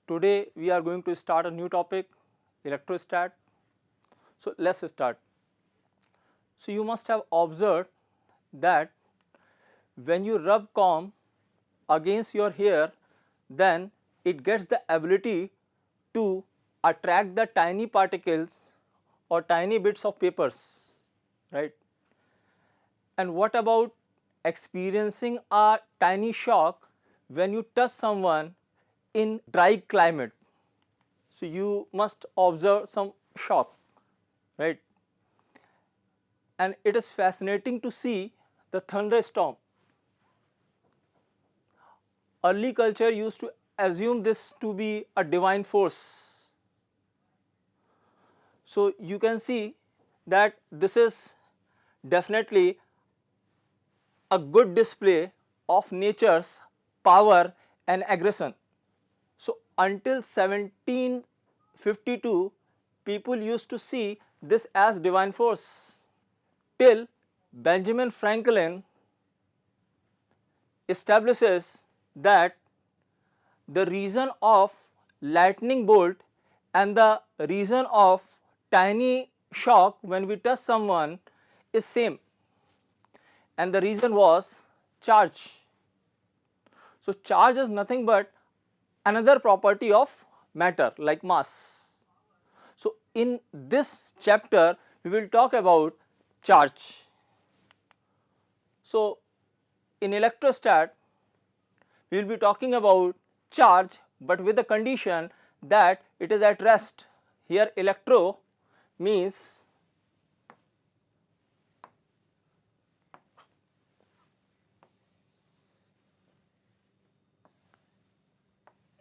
Today we are going to start a new topic, electrostat. So let's start. So you must have observed that when you rub comb against your hair, then it gets the ability to attract the tiny particles or tiny bits of papers, right? And what about experiencing a tiny shock when you touch someone in dry climate? So you must observe some shock, right? And it is fascinating to see the thunderstorm. Early culture used to assume this to be a divine force. So you can see that this is definitely a good display of nature's power and aggression. So until 1752, people used to see this as divine force till Benjamin Franklin establishes that the reason of lightning bolt and the reason of tiny shock when we touch someone is same, and the reason was charge. So charge is nothing but another property of matter like mass. So in this chapter we will talk about charge. So in electrostat we will be talking about charge, but with the condition that it is at rest. Here electro means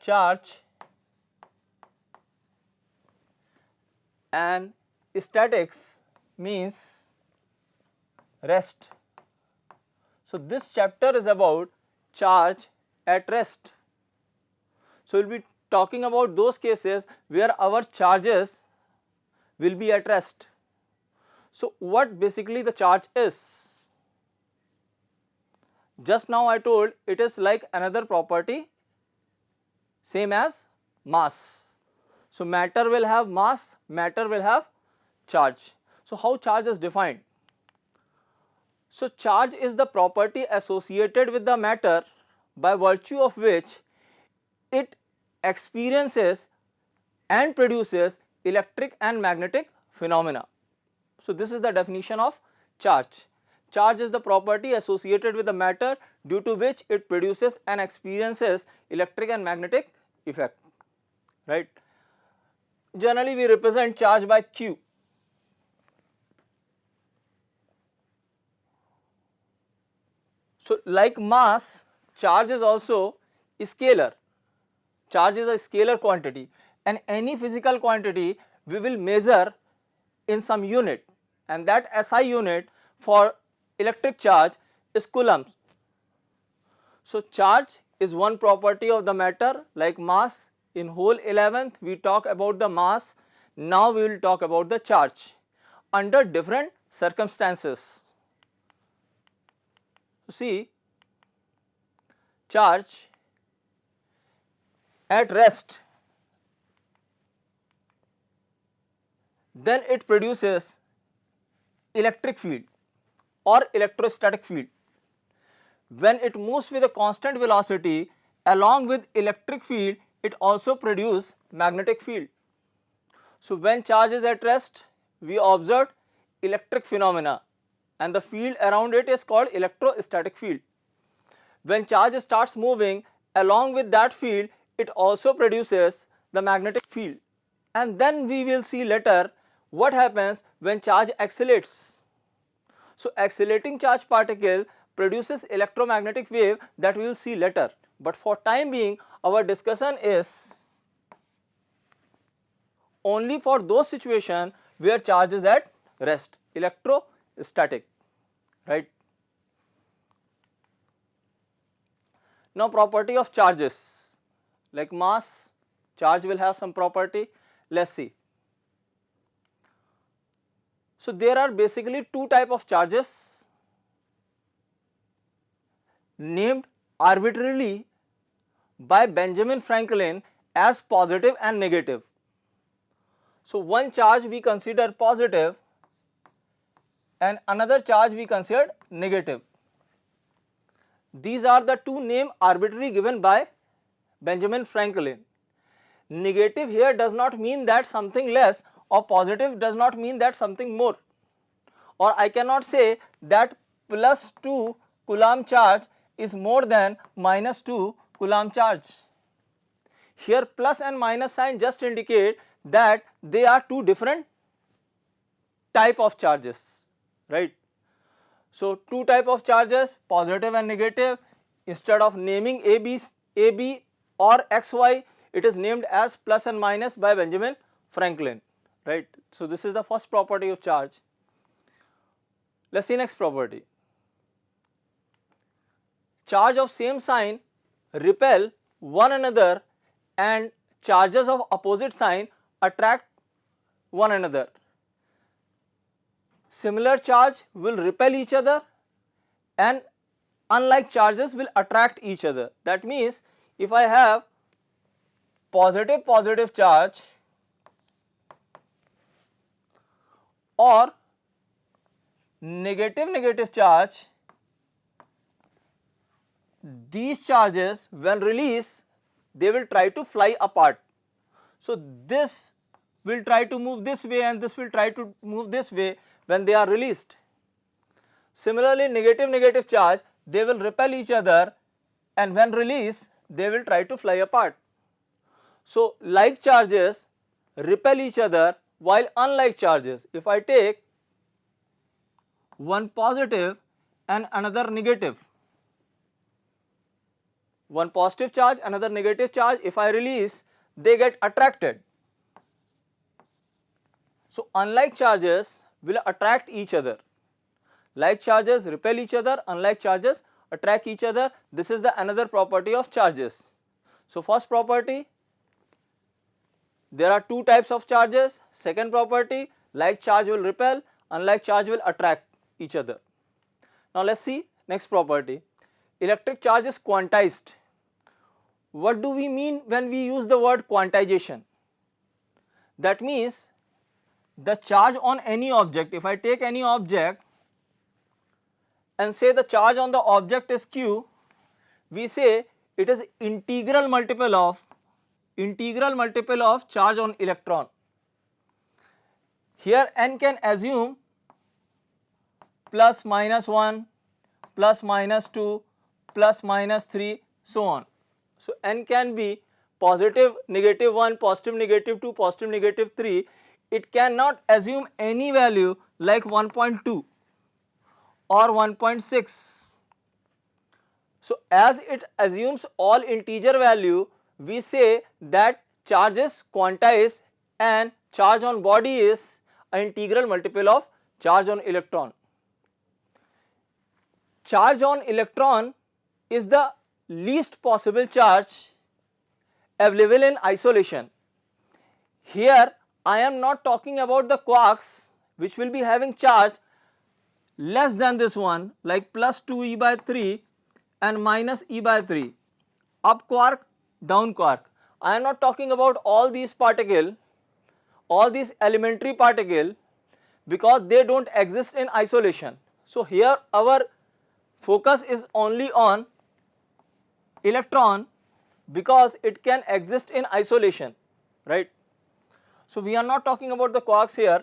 charge and statics means rest. So this chapter is about charge at rest. So we will be talking about those cases where our charges will be at rest. So what basically the charge is? Just now I told it is like another property same as mass. So matter will have mass, matter will have charge. So how charge is defined? So charge is the property associated with the matter by virtue of which it experiences and produces electric and magnetic phenomena. So this is the definition of charge. Charge is the property associated with the matter due to which it produces and experiences electric and magnetic effect, right? Generally we represent charge by Q. So like mass, charge is also scalar. Charge is a scalar quantity, and any physical quantity we will measure in some unit, and that SI unit for electric charge is coulombs. So charge is one property of the matter like mass. In whole 11th we talk about the mass. Now we will talk about the charge under different circumstances. See, charge at rest, then it produces electric field or electrostatic field. When it moves with a constant velocity along with electric field, it also produces magnetic field. So when charge is at rest, we observe electric phenomena and the field around it is called electrostatic field. When charge starts moving along with that field, it also produces the magnetic field. And then we will see later what happens when charge accelerates. So accelerating charge particle produces electromagnetic wave that we will see later, but for time being our discussion is only for those situations where charge is at rest, electrostatic, right. Now property of charges, like mass, charge will have some property. Let us see. So there are basically two types of charges named arbitrarily by Benjamin Franklin as positive and negative. So one charge we consider positive and another charge we consider negative. These are the two names arbitrarily given by Benjamin Franklin. Negative here does not mean that something less, or positive does not mean that something more. Or I cannot say that plus 2 Coulomb charge is more than minus 2 Coulomb charge. Here plus and minus sign just indicate that they are two different type of charges, right. So two type of charges, positive and negative. Instead of naming AB or XY, it is named as plus and minus by Benjamin Franklin, right. So this is the first property of charge. Let's see next property. Charge of same sign repel one another and charges of opposite sign attract one another. Similar charge will repel each other and unlike charges will attract each other. That means if I have positive charge or negative charge, these charges when released they will try to fly apart. So this will try to move this way and this will try to move this way when they are released. Similarly negative charge, they will repel each other and when released they will try to fly apart. So like charges repel each other while unlike charges, if I take one positive and another negative, one positive charge, another negative charge, if I release they get attracted. So unlike charges will attract each other, like charges repel each other, unlike charges attract each other. This is the another property of charges. So first property, there are two types of charges. Second property, like charge will repel, unlike charge will attract each other. Now let's see next property. Electric charge is quantized. What do we mean when we use the word quantization? That means the charge on any object, if I take any object and say the charge on the object is Q, we say it is integral multiple of charge on electron. Here n can assume plus minus 1, plus minus 2, plus minus 3, so on. So n can be positive negative 1, positive negative 2, positive negative 3. It cannot assume any value like 1.2 or 1.6. So as it assumes all integer value, we say that charge is quantized and charge on body is an integral multiple of charge on electron. Charge on electron is the least possible charge available in isolation. Here I am not talking about the quarks which will be having charge less than this one, like plus 2 e by 3 and minus e by 3, up quark, down quark. I am not talking about all these particle, all these elementary particle, because they don't exist in isolation. So here our focus is only on electron because it can exist in isolation, right. So we are not talking about the quarks here.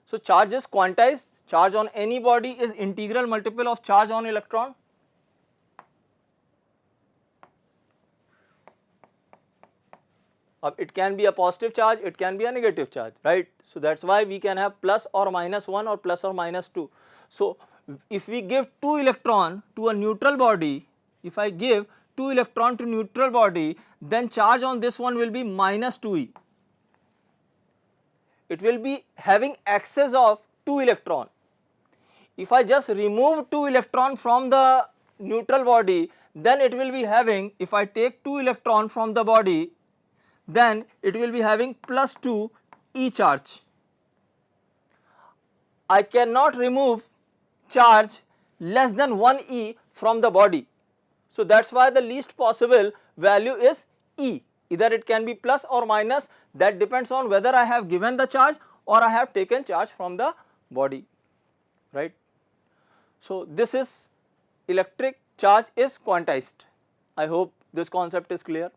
So charge is quantized, charge on any body is integral multiple of charge on electron. It can be a positive charge, it can be a negative charge, right. So that is why we can have plus or minus 1 or plus or minus 2. So if we give 2 electron to a neutral body, if I give 2 electron to neutral body, then charge on this one will be minus 2e. It will be having excess of 2 electron. If I just remove 2 electron from the neutral body, then it will be having, if I take 2 electron from the body, then it will be having plus 2 E charge. I cannot remove charge less than 1 E from the body. So that's why the least possible value is E. Either it can be plus or minus, that depends on whether I have given the charge or I have taken charge from the body, right. So this is electric charge is quantized. I hope this concept is clear.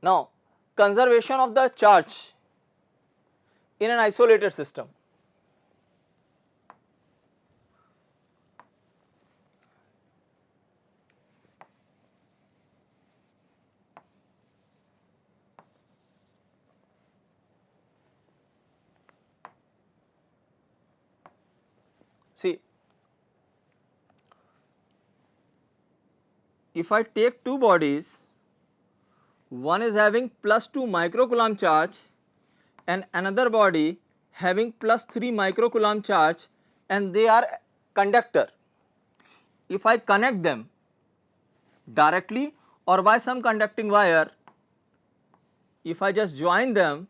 Now conservation of the charge in an isolated system. See, if I take two bodies, one is having plus 2 microcoulomb charge and another body having plus 3 microcoulomb charge, and they are conductor. If I connect them directly or by some conducting wire, if I just join them,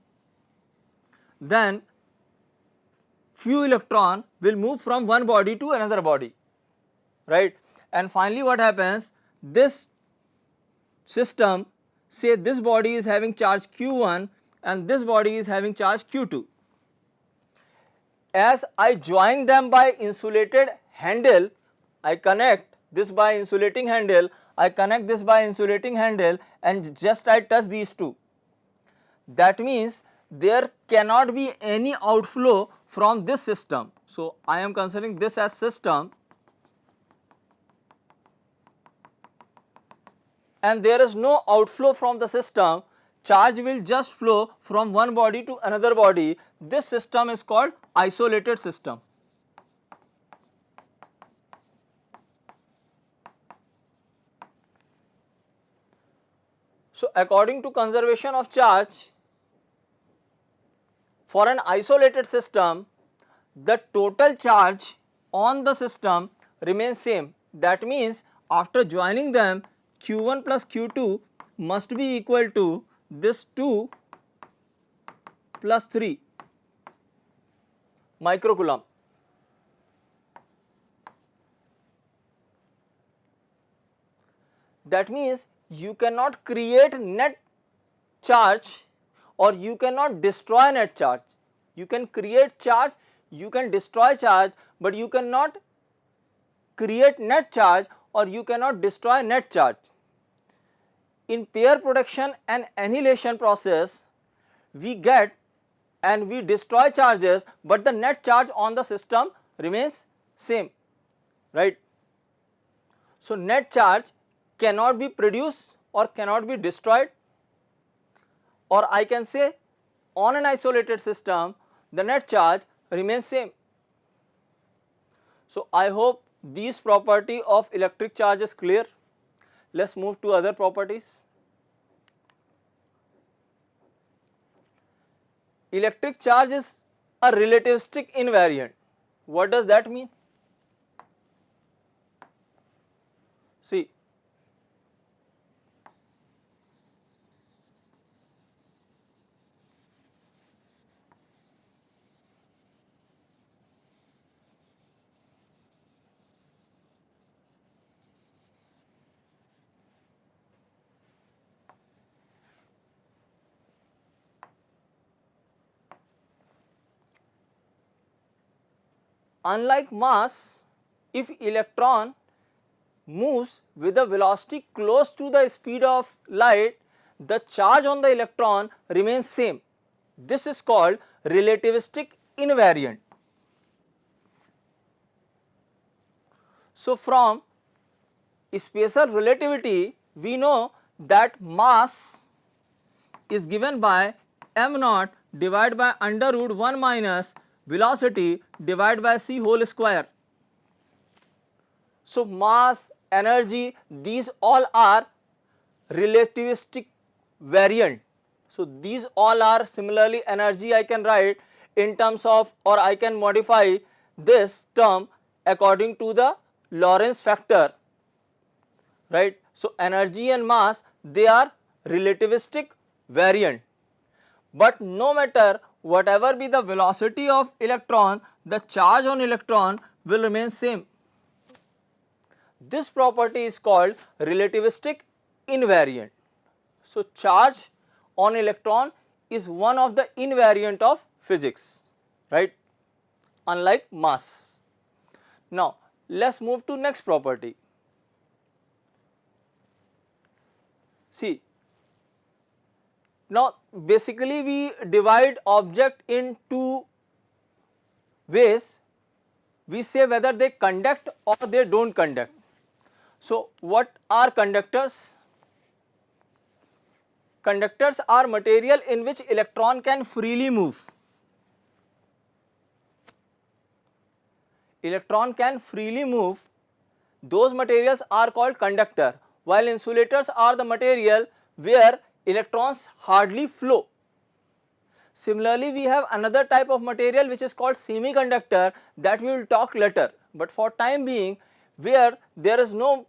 then few electron will move from one body to another body, right. And finally what happens, this system, say this body is having charge Q1 and this body is having charge Q2. As I join them by insulated handle, I connect this by insulating handle, I connect this by insulating handle, and just I touch these two. That means there cannot be any outflow from this system. So I am considering this as system, and there is no outflow from the system, charge will just flow from one body to another body. This system is called isolated system. So according to conservation of charge, for an isolated system, the total charge on the system remains same. That means after joining them, Q1 plus Q2 must be equal to this 2 plus 3 microcoulomb. That means you cannot create net charge or you cannot destroy net charge. You can create charge, you can destroy charge, but you cannot create net charge or you cannot destroy net charge. In pair production and annihilation process, we get and we destroy charges, but the net charge on the system remains same, right. So net charge cannot be produced or cannot be destroyed, or I can say on an isolated system the net charge remains same. So I hope these property of electric charge is clear. Let us move to other properties. Electric charge is a relativistic invariant. What does that mean? See, unlike mass, if electron moves with a velocity close to the speed of light, the charge on the electron remains same. This is called relativistic invariant. So from special relativity, we know that mass is given by m naught divided by under root 1 minus velocity divided by c whole square. So mass, energy, these all are relativistic variant. So these all are similarly energy I can write in terms of, or I can modify this term according to the Lorentz factor, right. So energy and mass, they are relativistic variant, but no matter whatever be the velocity of electron, the charge on electron will remain same. This property is called relativistic invariant. So, charge on electron is one of the invariant of physics, right, unlike mass. Now, let us move to next property. See, now basically we divide object in two ways. We say whether they conduct or they do not conduct. So, what are conductors? Conductors are material in which electron can freely move. Electron can freely move, those materials are called conductor, while insulators are the material where electrons hardly flow. Similarly, we have another type of material which is called semiconductor, that we will talk later, but for time being, where there is no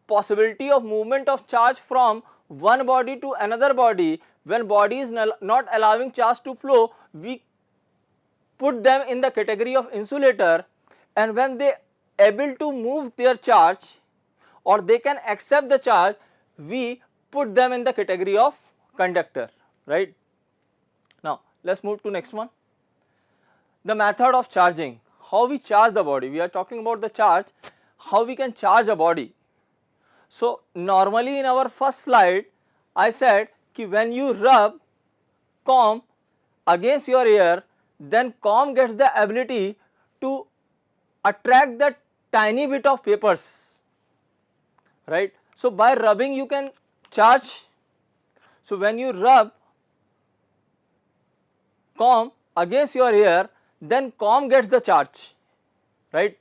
possibility of movement of charge from one body to another body, when body is not allowing charge to flow, we put them in the category of insulator, and when they able to move their charge or they can accept the charge, we put them in the category of conductor, right. Now, let us move to next one. The method of charging, how we charge the body. We are talking about the charge, how we can charge a body. So, normally in our first slide, I said कि when you rub comb against your ear, then comb gets the ability to attract the tiny bit of papers, right. So, by rubbing you can charge. So, when you rub comb against your ear, then comb gets the charge, right.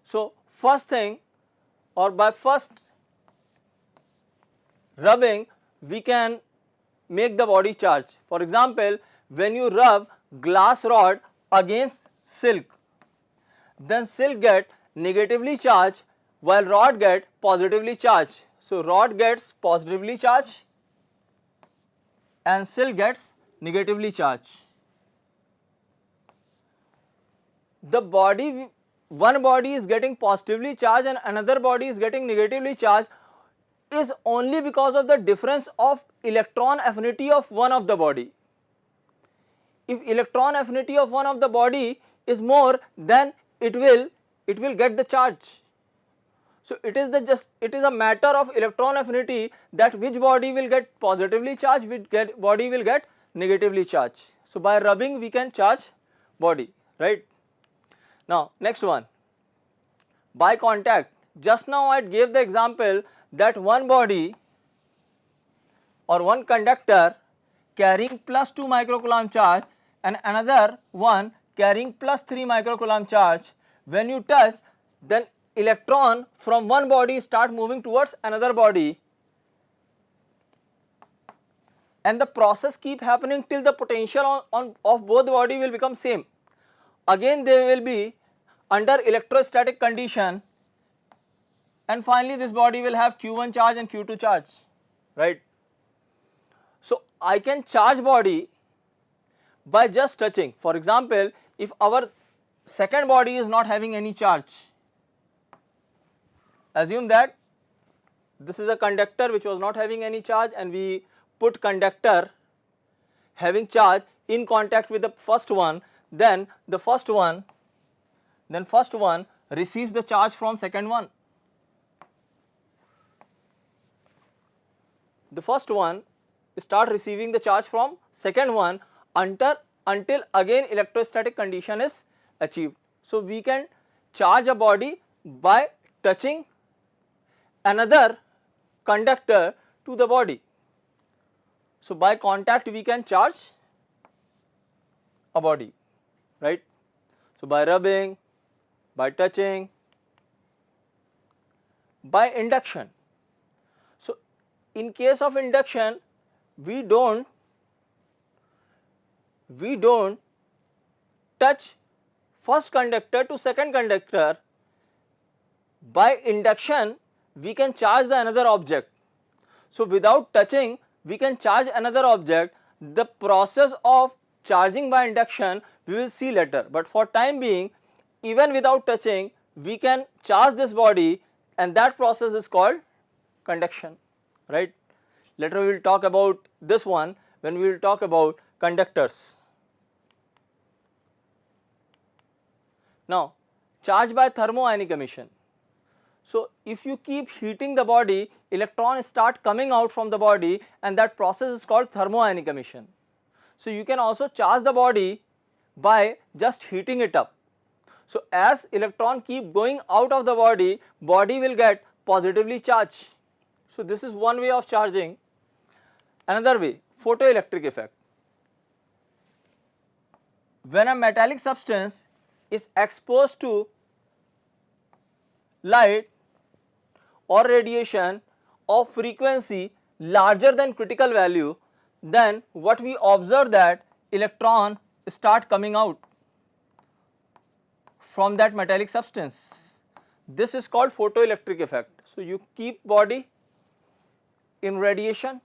So, first thing, or by first rubbing we can make the body charge. For example, when you rub glass rod against silk, then silk get negatively charged while rod get positively charged. So, rod gets positively charged and silk gets negatively charged. The body, one body is getting positively charged and another body is getting negatively charged is only because of the difference of electron affinity of one of the body. If electron affinity of one of the body is more, then it will get the charge. So, it is a matter of electron affinity that which body will get positively charged, which body will get negatively charged. So, by rubbing we can charge body, right. Now, next one, by contact. Just now I gave the example that one body or one conductor carrying plus 2 microcoulomb charge and another one carrying plus 3 microcoulomb charge. When you touch, then electron from one body start moving towards another body, and the process keep happening till the potential of both body will become same. Again they will be under electrostatic condition, and finally this body will have Q1 charge and Q2 charge, right. So, I can charge body by just touching. For example, if our second body is not having any charge, assume that this is a conductor which was not having any charge and we put conductor having charge in contact with the first one, then the first one receives the charge from second one. The first one start receiving the charge from second one until again electrostatic condition is achieved. So, we can charge a body by touching another conductor to the body. So, by contact we can charge a body, right. So, by rubbing, by touching, by induction. So, in case of induction we don't touch first conductor to second conductor. By induction we can charge the another object. So, without touching we can charge another object. the process of charging by induction we will see later, but for time being, even without touching, we can charge this body, and that process is called conduction, right. Later we will talk about this one when we will talk about conductors. Now, charge by thermoionic emission. So, if you keep heating the body, electrons start coming out from the body, and that process is called thermoionic emission. So, you can also charge the body by just heating it up. So, as electron keep going out of the body, body will get positively charged. So, this is one way of charging. Another way, photoelectric effect. When a metallic substance is exposed to light or radiation of frequency larger than critical value, then what we observe that electron start coming out from that metallic substance. This is called photoelectric effect. So, you keep body in radiation,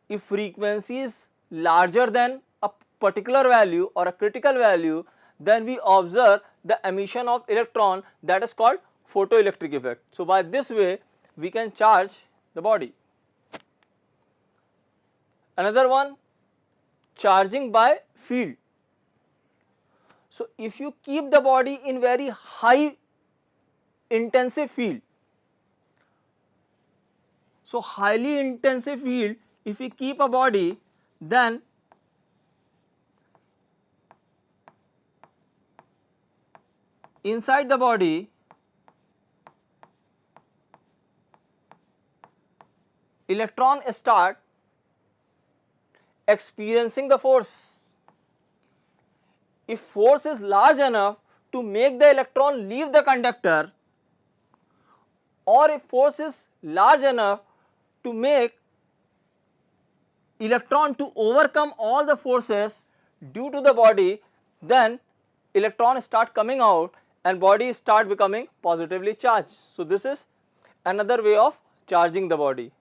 if frequency is larger than a particular value or a critical value, then we observe the emission of electron, that is called photoelectric effect. So, by this way we can charge the body. Another one, charging by field. So, if you keep the body in very high intensive field, so highly intensive field, if we keep a body, then inside the body electron start experiencing the force. If force is large enough to make the electron leave the conductor, or if force is large enough to make electron to overcome all the forces due to the body, then electrons start coming out and body start becoming positively charged. So, this is another way of charging the body.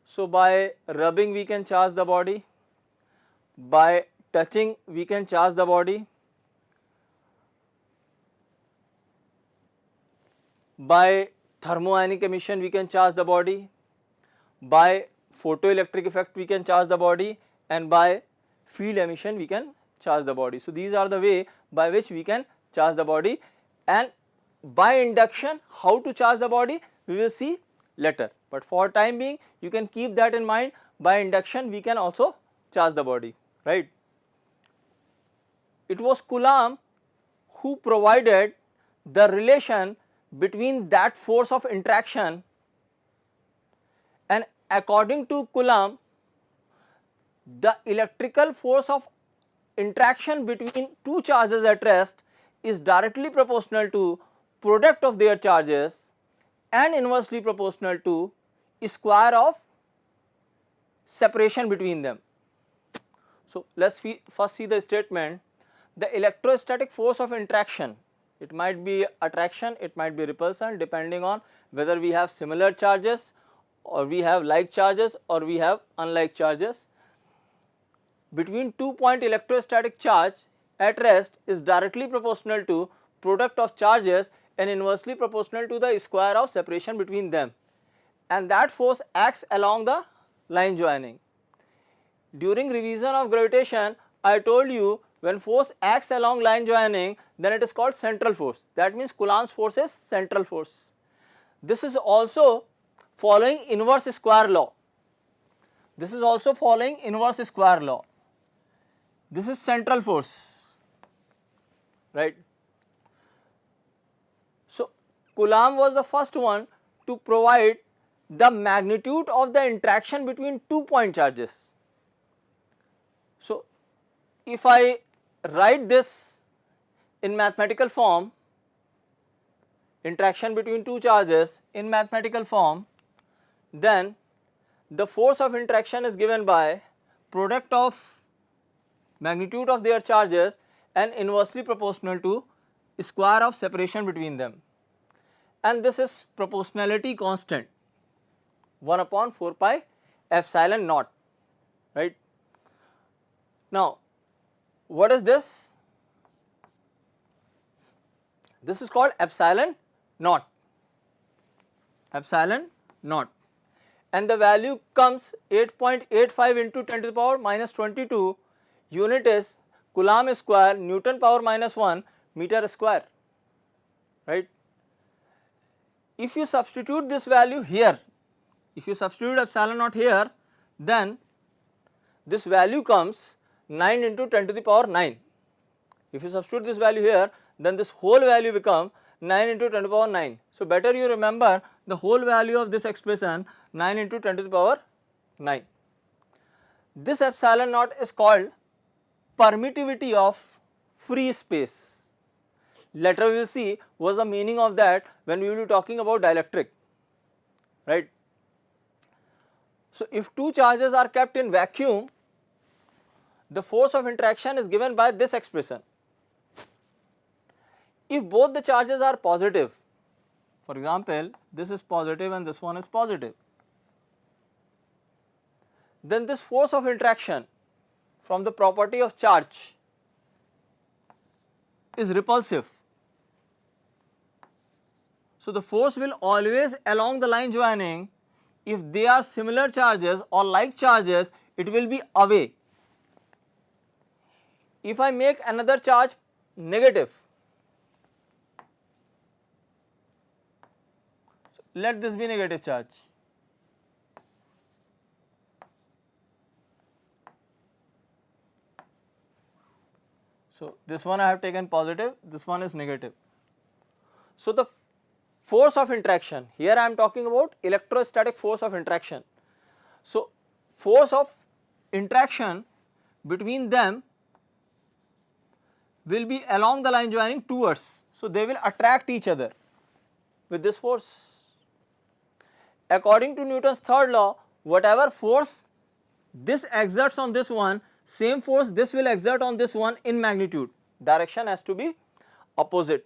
So, by rubbing we can charge the body, by touching we can charge the body, by thermoionic emission we can charge the body, by photoelectric effect we can charge the body, and by field emission we can charge the body. So, these are the way by which we can charge the body, and by induction how to charge the body we will see later, but for time being you can keep that in mind. By induction we can also charge the body, right. It was Coulomb who provided the relation between that force of interaction, and according to Coulomb the electrical force of interaction between two charges at rest is directly proportional to product of their charges and inversely proportional to square of separation between them. So, let us first see the statement. The electrostatic force of interaction, it might be attraction, it might be repulsion, depending on whether we have similar charges or we have like charges or we have unlike charges, between 2-point electrostatic charge at rest is directly proportional to product of charges and inversely proportional to the square of separation between them, and that force acts along the line joining. During revision of gravitation I told you, when force acts along line joining, then it is called central force. That means Coulomb's force is central force. This is also following inverse square law. This is also following inverse square law. This is central force, right. So, Coulomb was the first one to provide the magnitude of the interaction between 2-point charges. So, if I write this in mathematical form, interaction between two charges in mathematical form, then the force of interaction is given by product of magnitude of their charges and inversely proportional to square of separation between them, and this is proportionality constant 1/4 pi epsilon naught, right. Now, what is this? This is called epsilon naught, epsilon naught, and the value comes 8.85 into 10 to the power minus 22, unit is Coulomb square, Newton power minus 1 meter square, right. If you substitute this value here, if you substitute epsilon naught here, then this value comes 9 into 10 to the power 9. If you substitute this value here, then this whole value become 9 into 10 to the power 9. So, better you remember the whole value of this expression 9 into 10 to the power 9. This epsilon naught is called permittivity of free space. Later we will see what is the meaning of that when we will be talking about dielectric, right. So, if two charges are kept in vacuum, the force of interaction is given by this expression. If both the charges are positive, for example, this is positive and this one is positive, then this force of interaction from the property of charge is repulsive. So, the force will always along the line joining, if they are similar charges or like charges, it will be away. If I make another charge negative, so let this be negative charge, so this one I have taken positive, this one is negative. So, the force of interaction, here I am talking about electrostatic force of interaction. So, force of interaction between them will be along the line joining towards. So, they will attract each other with this force. According to Newton's third law, whatever force this exerts on this one, same force this will exert on this one in magnitude. Direction has to be opposite,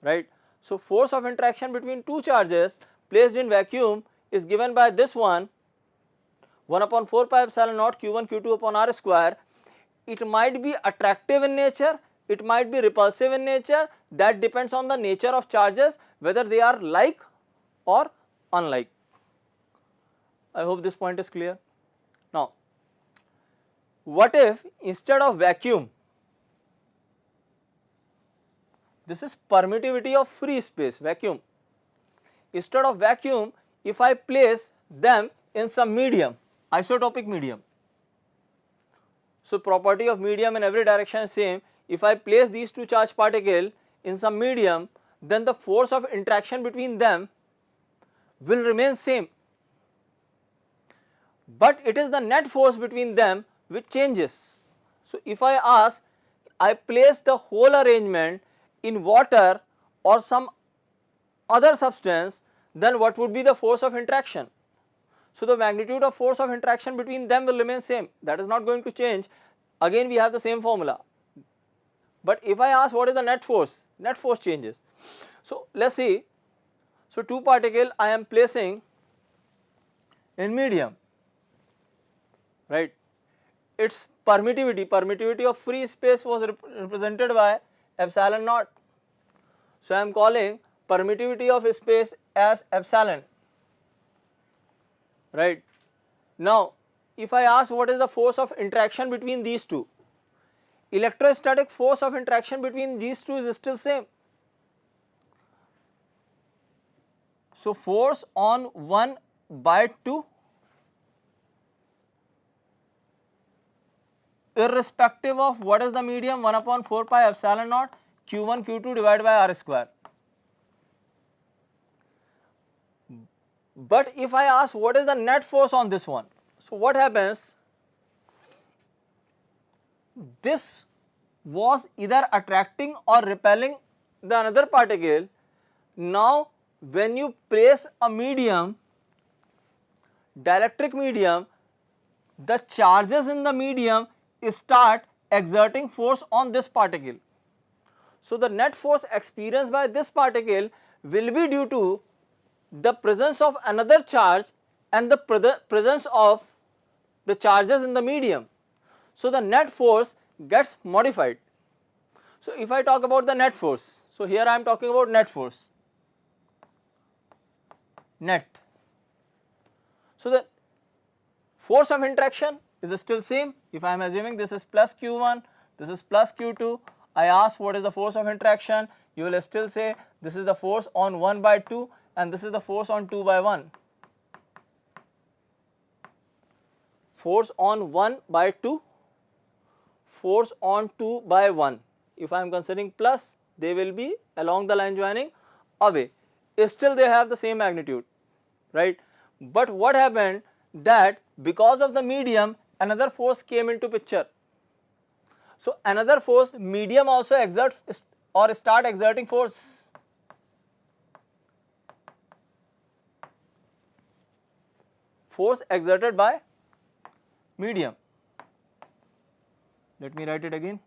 right. So, force of interaction between two charges placed in vacuum is given by this one 1 upon 4 pi epsilon naught q1 q2 upon r square. It might be attractive in nature, it might be repulsive in nature, that depends on the nature of charges, whether they are like or unlike. I hope this point is clear. Now, what if instead of vacuum, this is permittivity of free space, vacuum. Instead of vacuum, if I place them in some medium, isotopic medium. So, property of medium in every direction is same. If I place these two charged particles in some medium, then the force of interaction between them will remain same, but it is the net force between them which changes. So, if I ask, I place the whole arrangement in water or some other substance, then what would be the force of interaction? So, the magnitude of force of interaction between them will remain same, that is not going to change. Again we have the same formula, but if I ask what is the net force changes. So, let us see. So, two particles I am placing in medium, right. Its permittivity of free space was represented by epsilon naught. So, I am calling permittivity of space as epsilon, right. Now, if I ask what is the force of interaction between these two, electrostatic force of interaction between these two is still same. So, force on 1 by 2 irrespective of what is the medium, 1 upon 4 pi epsilon naught q1 q2 divided by r square. But if I ask what is the net force on this one, so what happens, this was either attracting or repelling the another particle. Now, when you place a medium, dielectric medium, the charges in the medium start exerting force on this particle. So, the net force experienced by this particle will be due to the presence of another charge and the presence of the charges in the medium. So the net force gets modified. So if I talk about the net force, so here I am talking about net force, net. So the force of interaction is still same. If I am assuming this is plus q1, this is plus q2, I ask what is the force of interaction, you will still say this is the force on 1 by 2 and this is the force on 2 by 1. Force on 1 by 2, force on 2 by 1. If I am considering plus, they will be along the line joining away. Still they have the same magnitude, right? But what happened that because of the medium, another force came into picture. So another force, medium also exerts or start exerting force. Force exerted by medium. Let me write it again.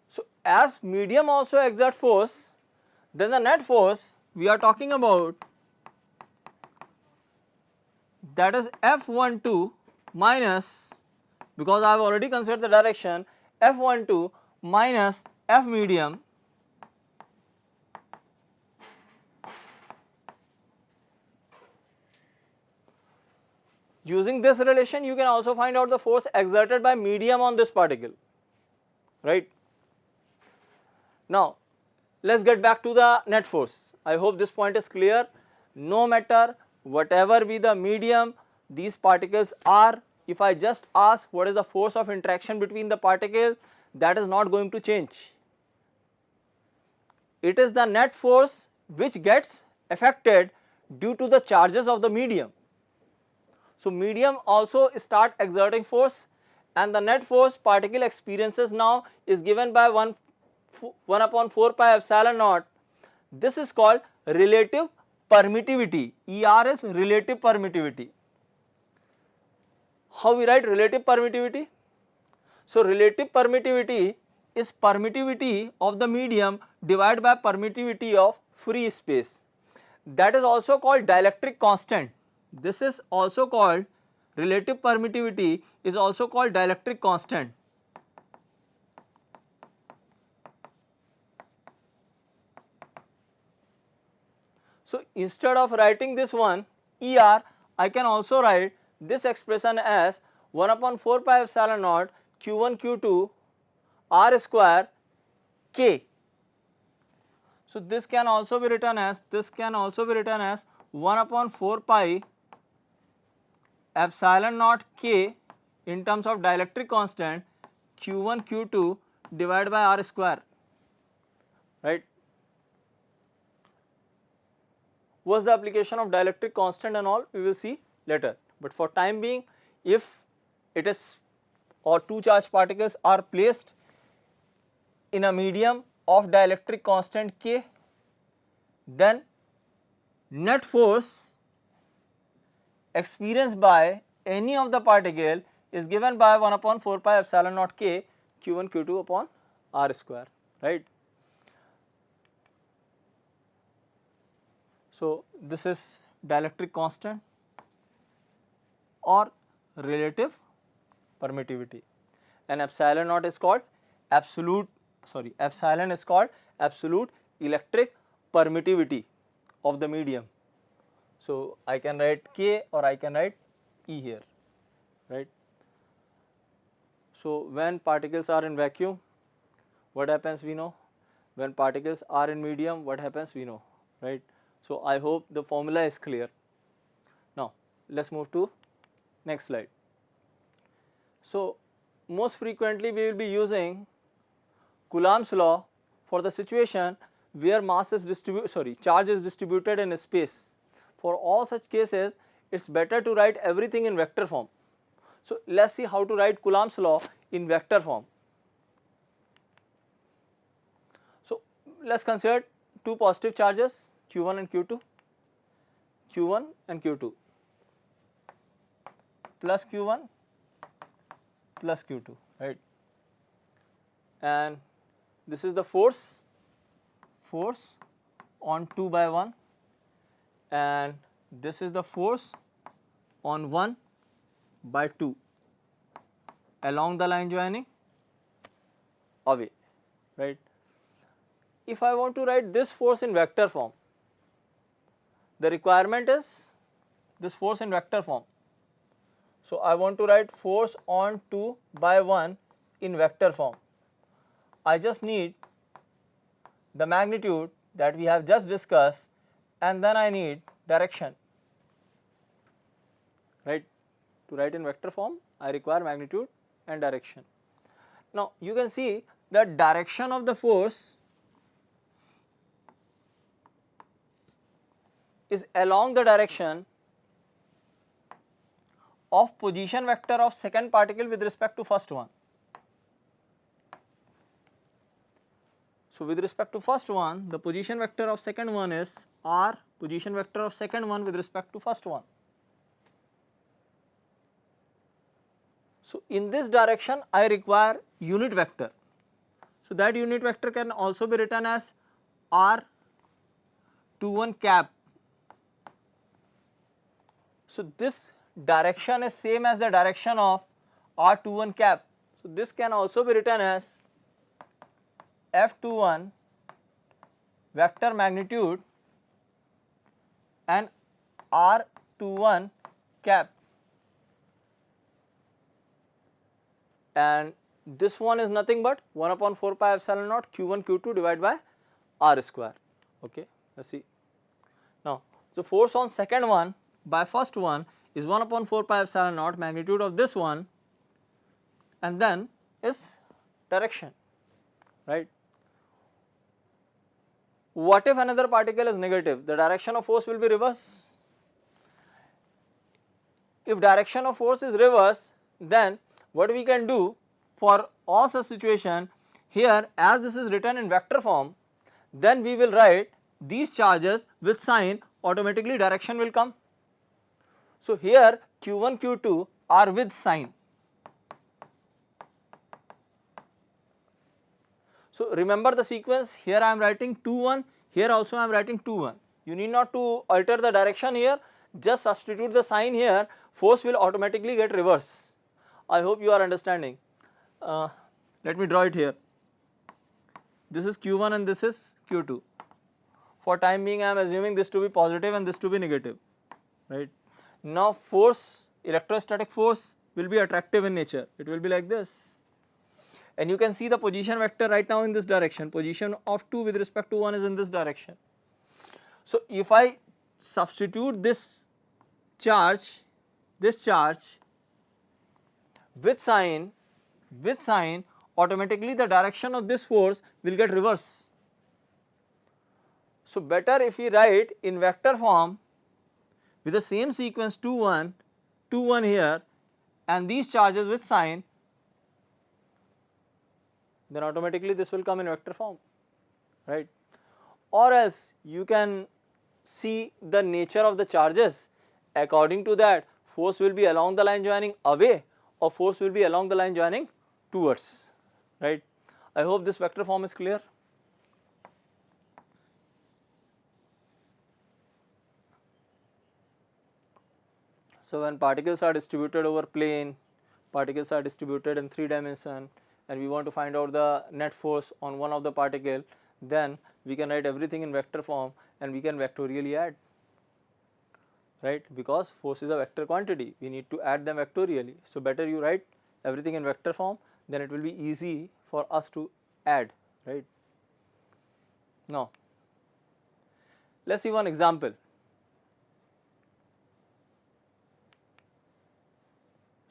So as medium also exert force, then the net force we are talking about, that is F12 minus, because I have already considered the direction, F12 minus F medium using this relation you can also find out the force exerted by medium on this particle, right. Now let us get back to the net force. I hope this point is clear. No matter whatever be the medium these particles are, if I just ask what is the force of interaction between the particle, that is not going to change. It is the net force which gets affected due to the charges of the medium. So medium also start exerting force and the net force particle experiences now is given by 1 upon 4 pi epsilon naught. This is called relative permittivity. ER is relative permittivity. How we write relative permittivity? So relative permittivity is permittivity of the medium divided by permittivity of free space. That is also called dielectric constant. This is also called relative permittivity, is also called dielectric constant. So instead of writing this one ER, I can also write this expression as 1 upon 4 pi epsilon naught q1 q2 r square k. So this can also be written as 1 upon 4 pi epsilon naught k in terms of dielectric constant q1 q2 divided by r square, right. What's the application of dielectric constant and all, we will see later, but for time being, if it is or two charged particles are placed in a medium of dielectric constant k, then net force experienced by any of the particle is given by 1 upon 4 pi epsilon naught k q1 q2 upon r square, right. So this is dielectric constant or relative permittivity, and epsilon naught is called epsilon is called absolute electric permittivity of the medium. So I can write K or I can write E here, right. So when particles are in vacuum, what happens we know, when particles are in medium, what happens we know, right. So I hope the formula is clear. Now let us move to next slide. So most frequently we will be using Coulomb's law for the situation where charge is distributed in space. For all such cases it is better to write everything in vector form. So let us see how to write Coulomb's law in vector form. So let us consider two positive charges q1 and q2, q1 and q2 plus q1 plus q2, right, and this is the force on 2 by 1 and this is the force on 1 by 2 along the line joining away, right. If I want to write this force in vector form, the requirement is this force in vector form. So, I want to write force on 2 by 1 in vector form. I just need the magnitude that we have just discussed, and then I need direction, right. To write in vector form, I require magnitude and direction. Now, you can see the direction of the force is along the direction of position vector of second particle with respect to first one. So, with respect to first one, the position vector of second one is r position vector of second one with respect to first one. So, in this direction I require unit vector. So, that unit vector can also be written as r21 cap. So, this direction is same as the direction of r21 cap. So, this can also be written as f21 vector magnitude and r21 cap, and this one is nothing but 1 upon 4 pi epsilon naught q1 q2 divided by r square. Okay, let us see. Now, the force on second one by first one is 1 upon 4 pi epsilon naught magnitude of this one, and then is direction, right. What if another particle is negative? The direction of force will be reverse. If direction of force is reverse, then what we can do for all such situation, here as this is written in vector form, then we will write these charges with sign, automatically direction will come. So, here q1 q2 are with sign. So, remember the sequence, here I am writing 2 1, here also I am writing 2 1. You need not to alter the direction here, just substitute the sign here, force will automatically get reverse. I hope you are understanding. Let me draw it here. This is q1 and this is q2. For time being I am assuming this to be positive and this to be negative, right. Now, force, electrostatic force will be attractive in nature, it will be like this, and you can see the position vector right now in this direction, position of 2 with respect to 1 is in this direction. So, if I substitute this charge with sign, automatically the direction of this force will get reverse. So, better if we write in vector form with the same sequence 2 1, 2 1 here, and these charges with sign, then automatically this will come in vector form, right. Or else you can see the nature of the charges, according to that force will be along the line joining away or force will be along the line joining towards, right. I hope this vector form is clear. So, when particles are distributed over plane, particles are distributed in 3 dimension, and we want to find out the net force on one of the particle, then we can write everything in vector form and we can vectorially add, right, because force is a vector quantity, we need to add them vectorially. So, better you write everything in vector form, then it will be easy for us to add, right. Now, let us see one example.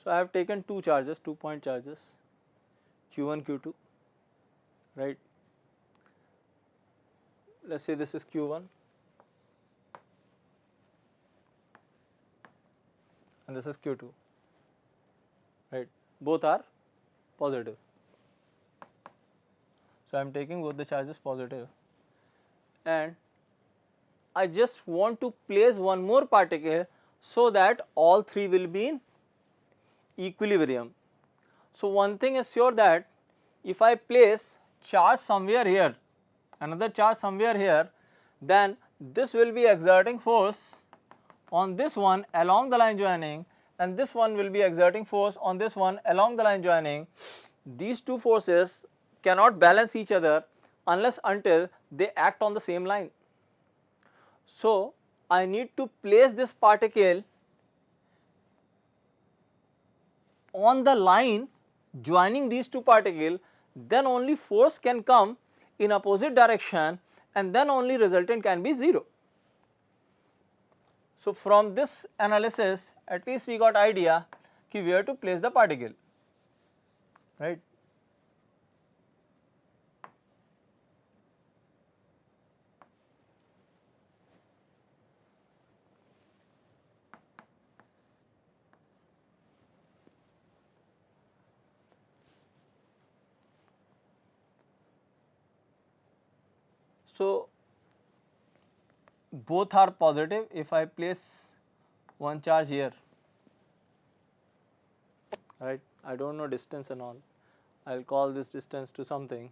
So, I have taken two charges, 2 point charges q1 q2, right. Let us say this is q1 and this is q2, right, both are positive. So, I am taking both the charges positive, and I just want to place one more particle so that all three will be in equilibrium. So, one thing is sure that if I place charge somewhere here, another charge somewhere here, then this will be exerting force on this one along the line joining, and this one will be exerting force on this one along the line joining. These two forces cannot balance each other unless until they act on the same line. So, I need to place this particle on the line joining these two particles, then only force can come in opposite direction, and then only resultant can be 0. So, from this analysis at least we got idea ki where to place the particle, right. So, both are positive. If I place one charge here, right, I do not know distance and all, I will call this distance to something,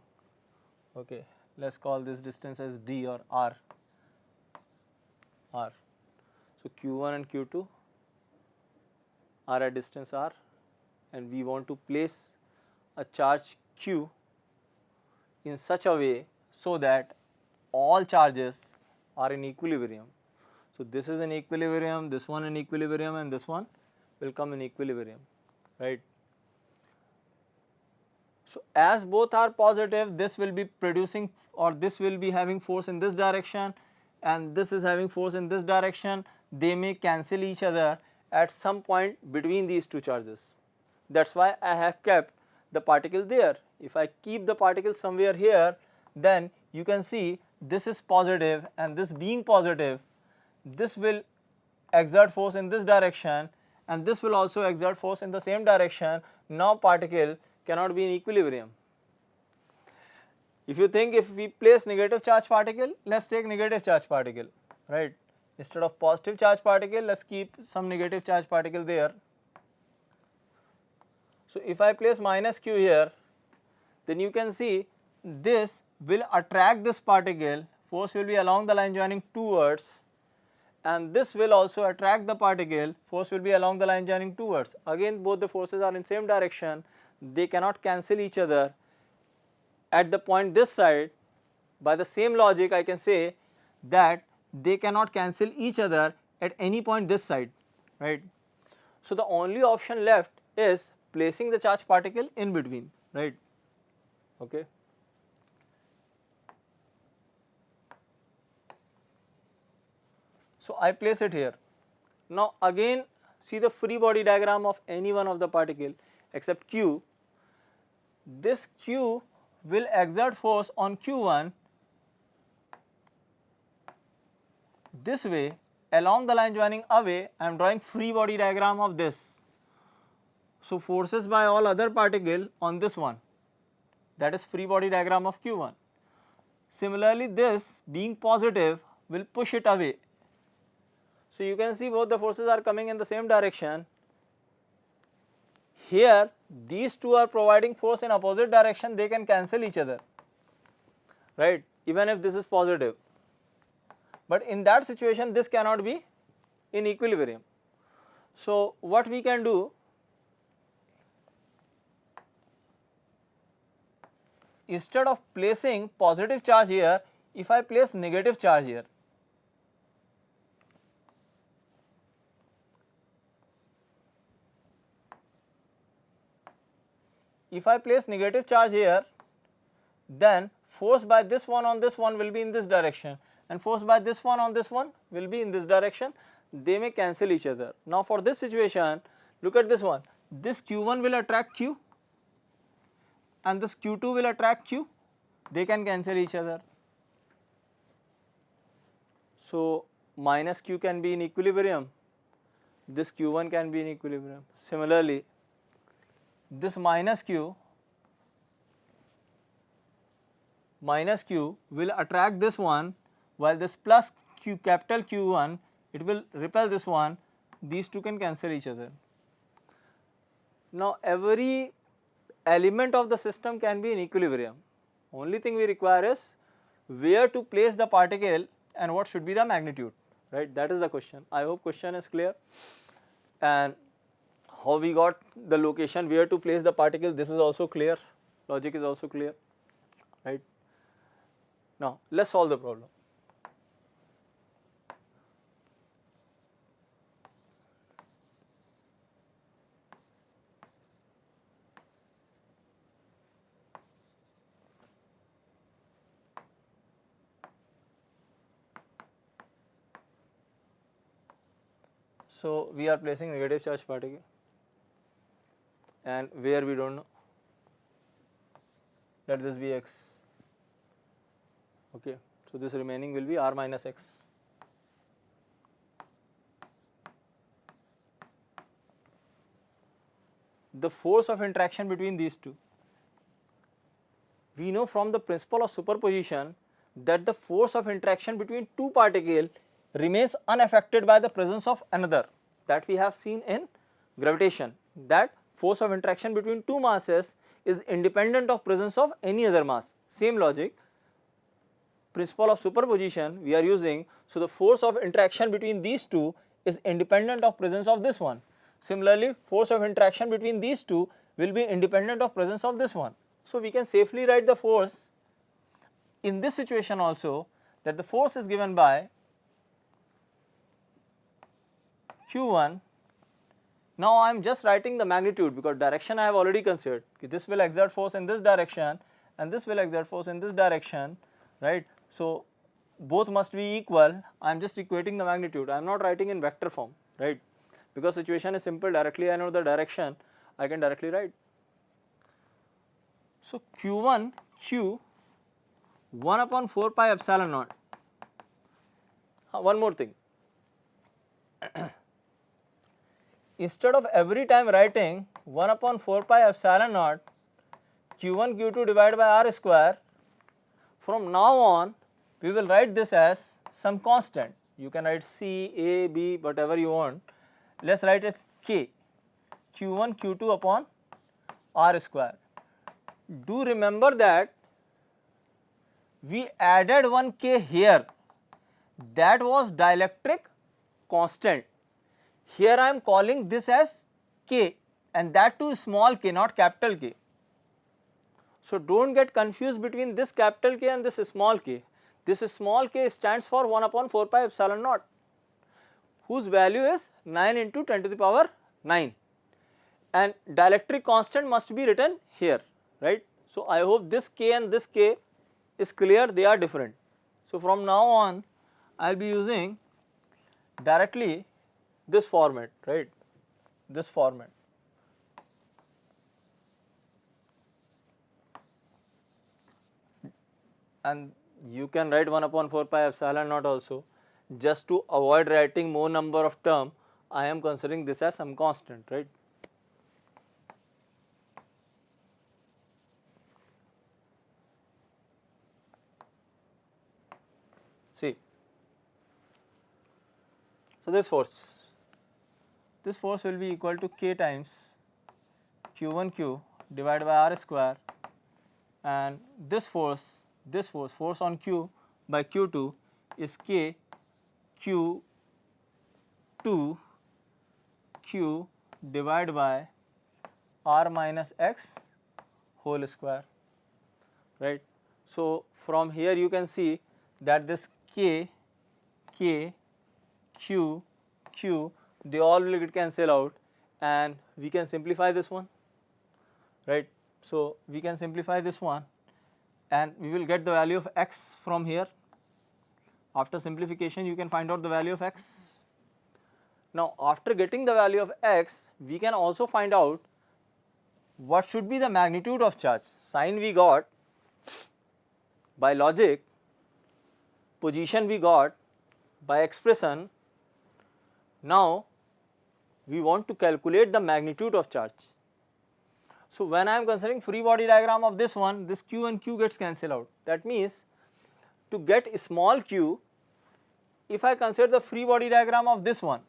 okay, let us call this distance as d or r. So, q1 and q2 are at distance r, and we want to place a charge q in such a way so that all charges are in equilibrium. So, this is in equilibrium, this one in equilibrium, and this one will come in equilibrium, right. So, as both are positive, this will be producing, or this will be having force in this direction, and this is having force in this direction. They may cancel each other at some point between these two charges. That is why I have kept the particle there. If I keep the particle somewhere here, then you can see this is positive, and this being positive, this will exert force in this direction, and this will also exert force in the same direction. Now, particle cannot be in equilibrium. If you think, if we place negative charge particle, let us take negative charge particle, right. Instead of positive charge particle, let us keep some negative charge particle there. So, if I place minus q here, then you can see this will attract this particle, force will be along the line joining towards, and this will also attract the particle, force will be along the line joining towards. Again, both the forces are in same direction, they cannot cancel each other at the point this side. By the same logic, I can say that they cannot cancel each other at any point this side, right. So, the only option left is placing the charge particle in between, right. Okay. So, I place it here. Now, again see the free body diagram of any one of the particle except q. This q will exert force on q1 this way along the line joining away. I am drawing free body diagram of this. So, forces by all other particle on this one, that is free body diagram of q1. Similarly, this being positive will push it away. So, you can see both the forces are coming in the same direction. Here these two are providing force in opposite direction, they can cancel each other, right, even if this is positive. But in that situation this cannot be in equilibrium. So, what we can do, instead of placing positive charge here, if I place negative charge here, if I place negative charge here, then force by this one on this one will be in this direction, and force by this one on this one will be in this direction, they may cancel each other. Now, for this situation, look at this one, this q1 will attract q and this q2 will attract q, they can cancel each other. So, minus q can be in equilibrium, this q1 can be in equilibrium. Similarly, this minus q will attract this one, while this plus q capital Q1 it will repel this one, these two can cancel each other. Now, every element of the system can be in equilibrium, only thing we require is where to place the particle and what should be the magnitude, right? That is the question. I hope question is clear. And how we got the location where to place the particle, this is also clear, logic is also clear, right? Now let us solve the problem. So we are placing negative charge particle, and where we don't know, let this be x, okay. So this remaining will be r minus x. The force of interaction between these two, we know from the principle of superposition that the force of interaction between two particles remains unaffected by the presence of another, that we have seen in gravitation, that force of interaction between two masses is independent of presence of any other mass. Same logic, principle of superposition we are using, so the force of interaction between these two is independent of presence of this one. Similarly, force of interaction between these two will be independent of presence of this one. So we can safely write the force in this situation also, that the force is given by Q1. Now I am just writing the magnitude because direction I have already considered. This will exert force in this direction and this will exert force in this direction, right. So both must be equal. I am just equating the magnitude. I am not writing in vector form, right, because situation is simple. Directly I know the direction, I can directly write. So Q1 Q 1 upon 4 pi epsilon naught. One more thing. Instead of every time writing 1 upon 4 pi epsilon naught Q1 Q2 divided by r square, from now on we will write this as some constant. You can write C, A, B, whatever you want. Let us write as K, Q1 Q2 upon r square. Do remember that we added one K here, that was dielectric constant. Here I am calling this as K, and that too small k, not capital K. So do not get confused between this capital K and this small k. This small k stands for 1 upon 4 pi epsilon naught, whose value is 9 into 10 to the power 9, and dielectric constant must be written here, right. So I hope this k and this k is clear, they are different. So from now on I will be using directly this format, right, this format. And you can write 1 upon 4 pi epsilon naught also. Just to avoid writing more number of term, I am considering this as some constant, right. See, so this force will be equal to K times Q1 Q divided by r square, and this force on Q by Q2 is K Q2 Q divided by r minus x whole square, right. So from here you can see that this K, Q, they all will get cancel out, and we can simplify this one, right. So we can simplify this one and we will get the value of x from here. After simplification you can find out the value of x. Now after getting the value of x, we can also find out what should be the magnitude of charge. Sign we got by logic, position we got by expression. Now we want to calculate the magnitude of charge. So when I am considering free body diagram of this one, this q and q gets cancelled out. That means to get small q, if I consider the free body diagram of this one,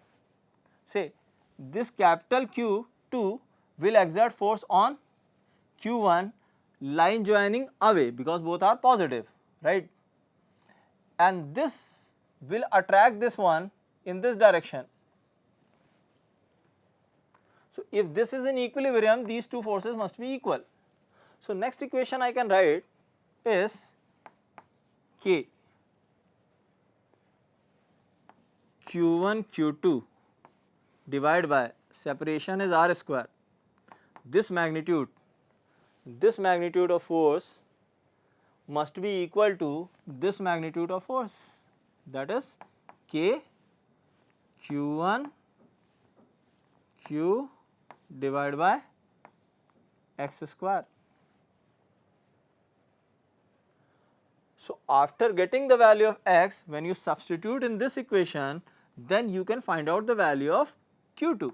say this capital Q2 will exert force on Q1 line joining away because both are positive, right. And this will attract this one in this direction. So, if this is in equilibrium, these two forces must be equal. So, next equation I can write is K Q1 Q2 divided by separation is R square. This magnitude of force must be equal to this magnitude of force, that is K Q1 Q divided by x square. So, after getting the value of x, when you substitute in this equation, then you can find out the value of Q2.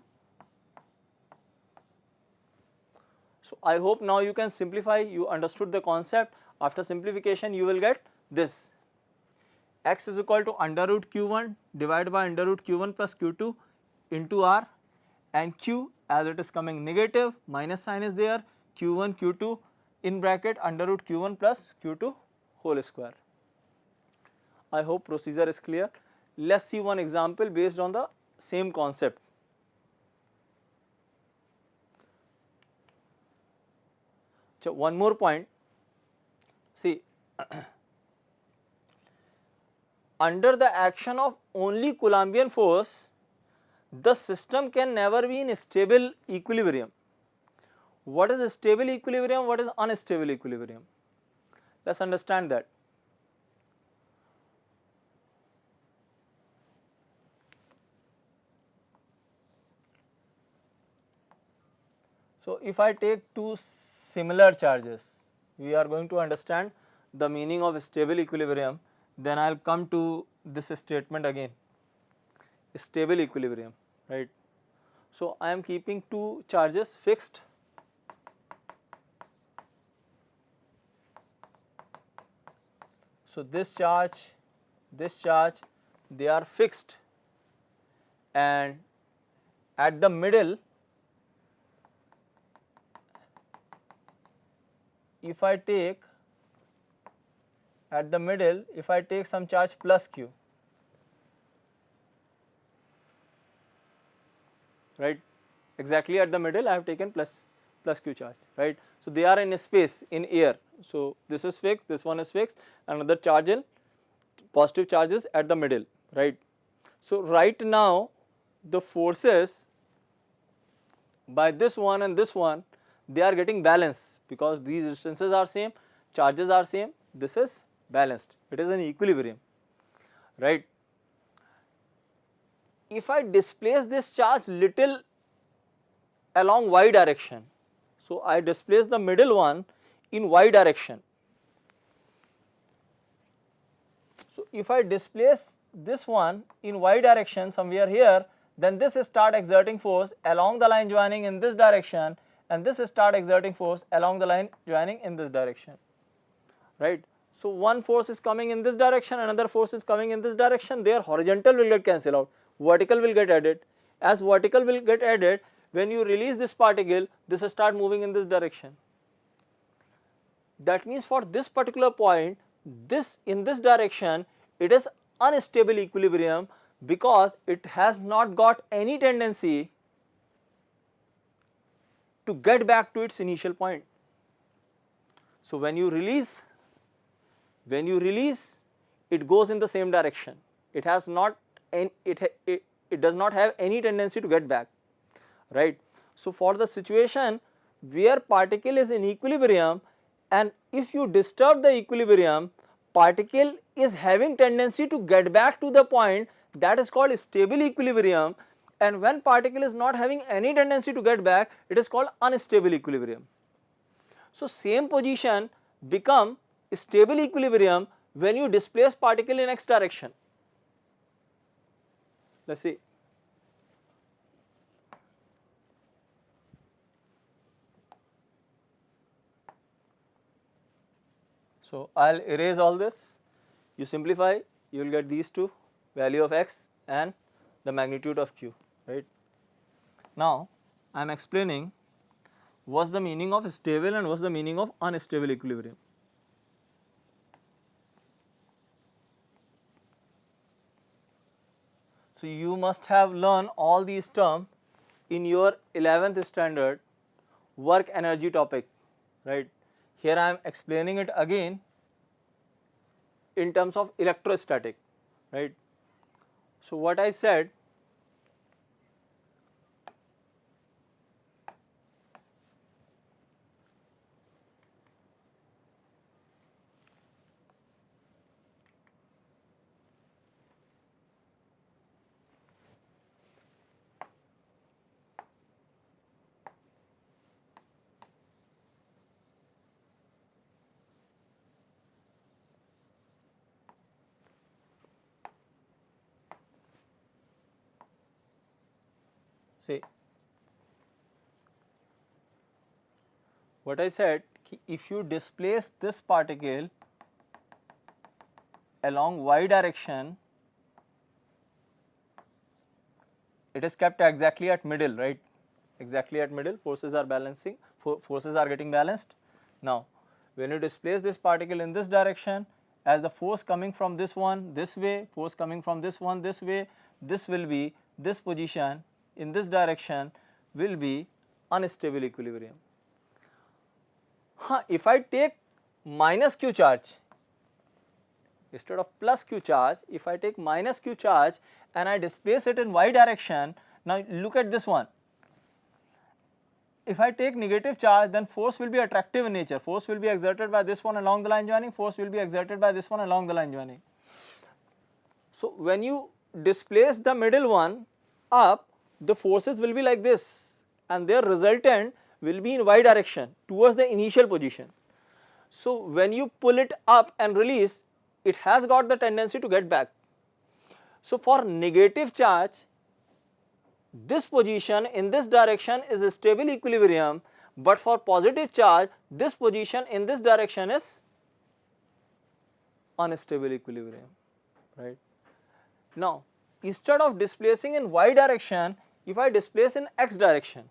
So, I hope now you can simplify, you understood the concept. After simplification you will get this, x is equal to under root q1 divided by under root q1 plus q2 into r, and q as it is coming negative, minus sign is there, q1 q2 in bracket under root q1 plus q2 whole square. I hope procedure is clear. Let us see one example based on the same concept. So, one more point, see under the action of only Coulombian force, the system can never be in stable equilibrium. What is stable equilibrium? What is unstable equilibrium? Let us understand that. So, if I take two similar charges, we are going to understand the meaning of stable equilibrium, then I will come to this statement again, stable equilibrium, right. So, I am keeping two charges fixed. So, this charge, they are fixed, and at the middle, if I take some charge plus q, right, exactly at the middle I have taken plus q charge, right. So, they are in a space in air. So, this is fixed, this one is fixed, another charge in positive charges at the middle, right. So, right now the forces by this one and this one, they are getting balanced because these distances are same, charges are same, this is balanced, it is an equilibrium, right. If I displace this charge little along y direction, so I displace the middle one in y direction. So, if I displace this one in y direction somewhere here, then this start exerting force along the line joining in this direction, and this start exerting force along the line joining in this direction, right. So, one force is coming in this direction, another force is coming in this direction, their horizontal will get cancelled out, vertical will get added. As vertical will get added, when you release this particle, this will start moving in this direction. That means for this particular point, this in this direction, it is unstable equilibrium because it has not got any tendency to get back to its initial point. So, when you release, it goes in the same direction. It has not it does not have any tendency to get back, right. So, for the situation where particle is in equilibrium, and if you disturb the equilibrium, particle is having tendency to get back to the point, that is called stable equilibrium, and when particle is not having any tendency to get back, it is called unstable equilibrium. So, same position become stable equilibrium when you displace particle in x direction. Let us see. So, I will erase all this, you simplify, you will get these two, value of x and the magnitude of q, right. Now, I am explaining what is the meaning of stable and what is the meaning of unstable equilibrium. So you must have learned all these terms in your 11th standard work energy topic, right? Here I am explaining it again in terms of electrostatic, right? So what I said, see, what I said, if you displace this particle along y direction, it is kept exactly at middle, right? Exactly at middle, forces are balancing, forces are getting balanced. Now, when you displace this particle in this direction, as the force coming from this one this way, force coming from this one this way, this will be, this position in this direction will be unstable equilibrium. If I take minus q charge instead of plus q charge, if I take minus q charge and I displace it in y direction, now look at this one. If I take negative charge, then force will be attractive in nature, force will be exerted by this one along the line joining, force will be exerted by this one along the line joining. So when you displace the middle one up, the forces will be like this and their resultant will be in y direction towards the initial position. So when you pull it up and release, it has got the tendency to get back. So for negative charge, this position in this direction is a stable equilibrium, but for positive charge, this position in this direction is unstable equilibrium, right? Now, instead of displacing in y direction, if I displace in x direction,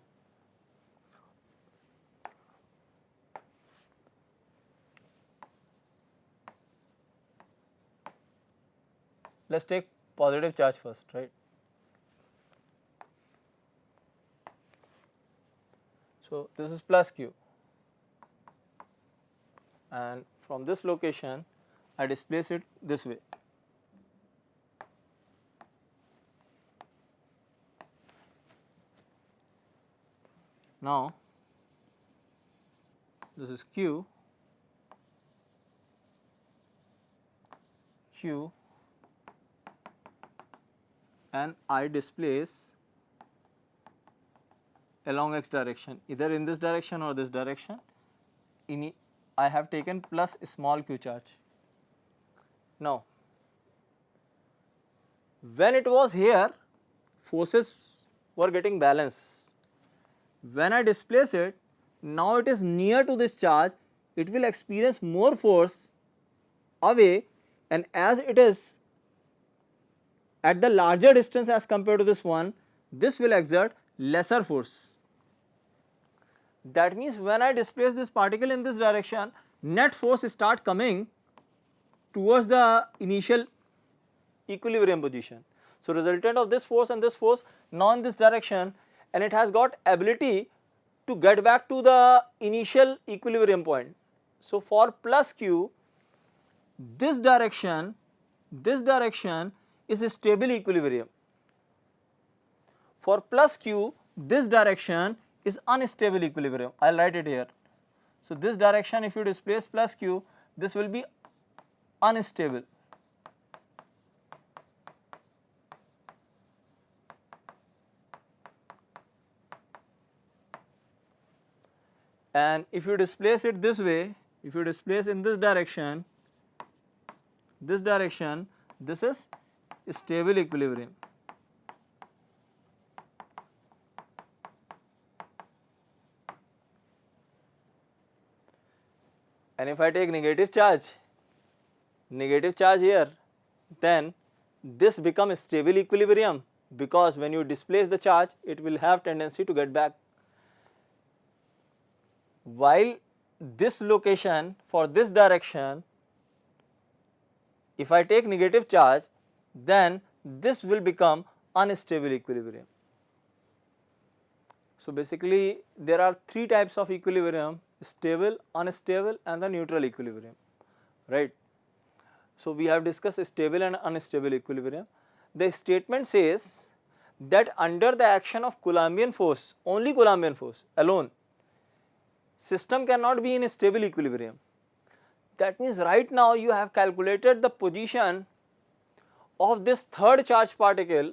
let us take positive charge first, right? So this is plus q and from this location I displace it this way. Now this is q, q and I displace along x direction, either in this direction or this direction. I have taken plus small q charge. Now, when it was here, forces were getting balanced. When I displace it, now it is near to this charge, it will experience more force away, and as it is at the larger distance as compared to this one, this will exert lesser force. That means when I displace this particle in this direction, net force start coming towards the initial equilibrium position. So resultant of this force and this force now in this direction, and it has got ability to get back to the initial equilibrium point. So for plus q, this direction is a stable equilibrium. For plus q, this direction is unstable equilibrium. I will write it here. So this direction, if you displace plus q, this will be unstable. And if you displace it this way, if you displace in this direction, this is stable equilibrium. And if I take negative charge here, then this becomes stable equilibrium, because when you displace the charge, it will have tendency to get back. While this location for this direction, if I take negative charge, then this will become unstable equilibrium. So basically there are three types of equilibrium: stable, unstable and the neutral equilibrium, right. So we have discussed stable and unstable equilibrium. The statement says that under the action of Coulombian force, only Coulombian force alone, system cannot be in stable equilibrium. That means right now you have calculated the position of this third charge particle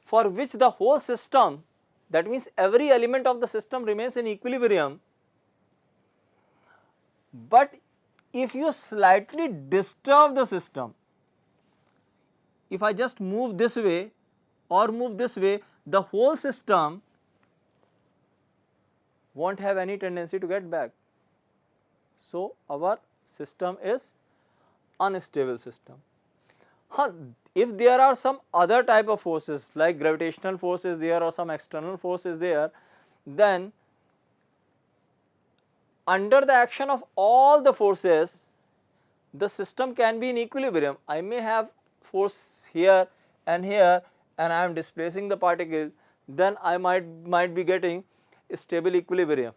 for which the whole system, that means every element of the system remains in equilibrium. But if you slightly disturb the system, if I just move this way or move this way, the whole system won't have any tendency to get back. So our system is unstable system. If there are some other type of forces like gravitational force is there or some external force is there, then under the action of all the forces, the system can be in equilibrium. I may have force here and I am displacing the particle, then I might be getting stable equilibrium,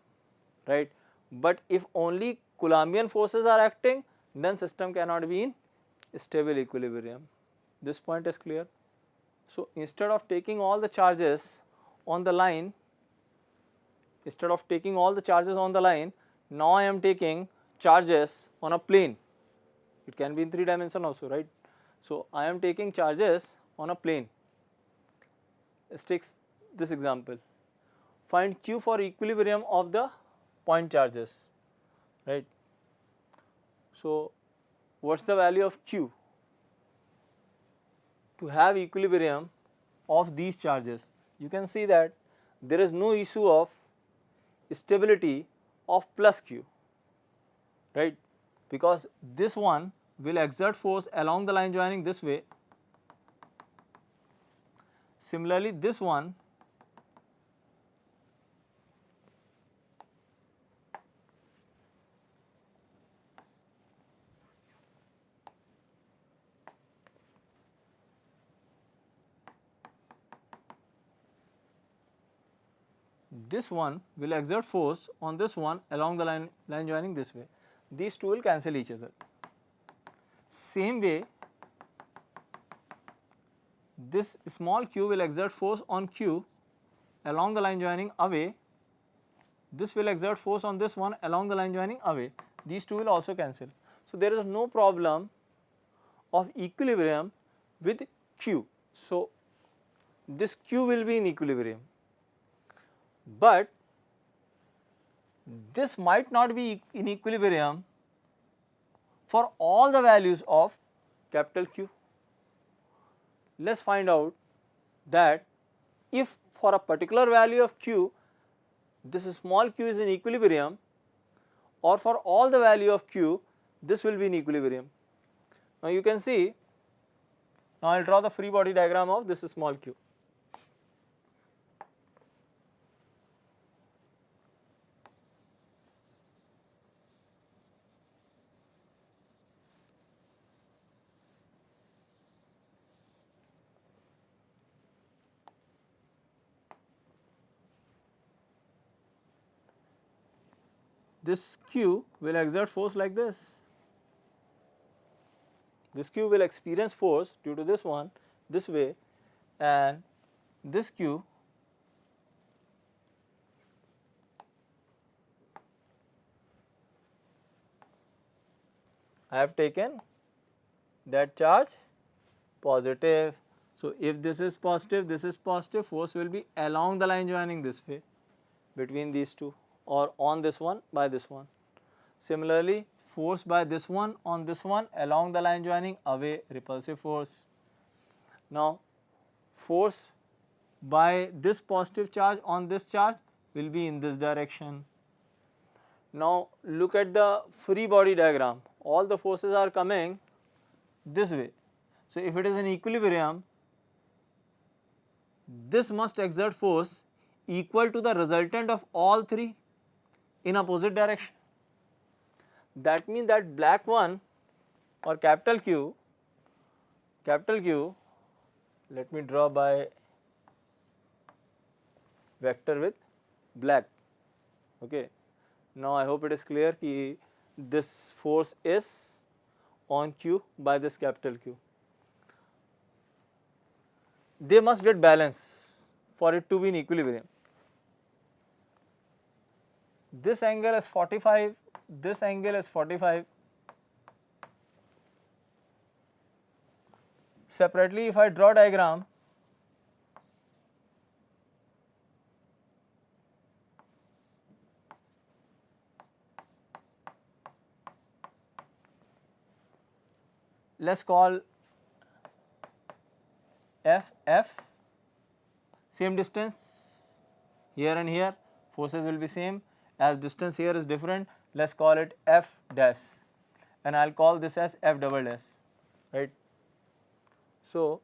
right. But if only Coulombian forces are acting, then system cannot be in stable equilibrium. This point is clear. So instead of taking all the charges on the line, now I am taking charges on a plane. It can be in 3 dimension also, right. So I am taking charges on a plane. Let's take this example. Find Q for equilibrium of the point charges, right. So what's the value of Q? To have equilibrium of these charges, you can see that there is no issue of stability of plus Q, right, because this one will exert force along the line joining this way. Similarly, this one will exert force on this one along the line joining this way. These two will cancel each other. Same way, this small q will exert force on q along the line joining away. This will exert force on this one along the line joining away. These two will also cancel. So there is no problem of equilibrium with q. So this q will be in equilibrium, but this might not be in equilibrium for all the values of capital Q. Let us find out that if for a particular value of Q, this small q is in equilibrium, or for all the value of Q, this will be in equilibrium. Now you can see, now I will draw the free body diagram of this small q. This q will exert force like this. This q will experience force due to this one this way, and this q I have taken that charge positive. So if this is positive, force will be along the line joining this way between these two, or on this one by this one. Similarly, force by this one on this one along the line joining away, repulsive force. Now force by this positive charge on this charge will be in this direction. Now look at the free body diagram, all the forces are coming this way. So if it is in equilibrium, this must exert force equal to the resultant of all three in opposite direction. That means that black one or capital Q capital Q, let me draw by vector with black. Okay. Now I hope it is clear कि this force is on Q by this capital Q. They must get balance for it to be in equilibrium. This angle is 45, this angle is 45. Separately, if I draw diagram, let's call F, same distance here and here, forces will be same, as distance here is different, let's call it F dash, and I will call this as F double dash, right. So,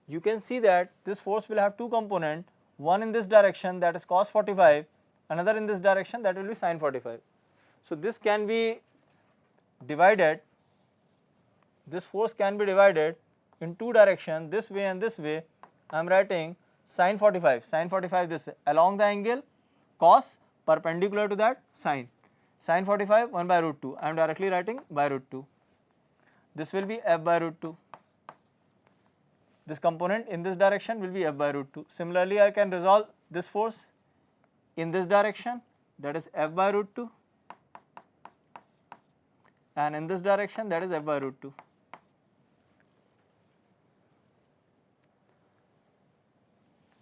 you can see that this force will have two components, one in this direction, that is cos 45, another in this direction, that will be sin 45. So, this can be divided, this force can be divided in two directions, this way and this way. I am writing sin 45 this along the angle cos, perpendicular to that sin 45 1 by root 2, I am directly writing by root 2. This will be f by root 2. This component in this direction will be f by root 2. Similarly, I can resolve this force in this direction, that is f by root 2, and in this direction, that is f by root 2.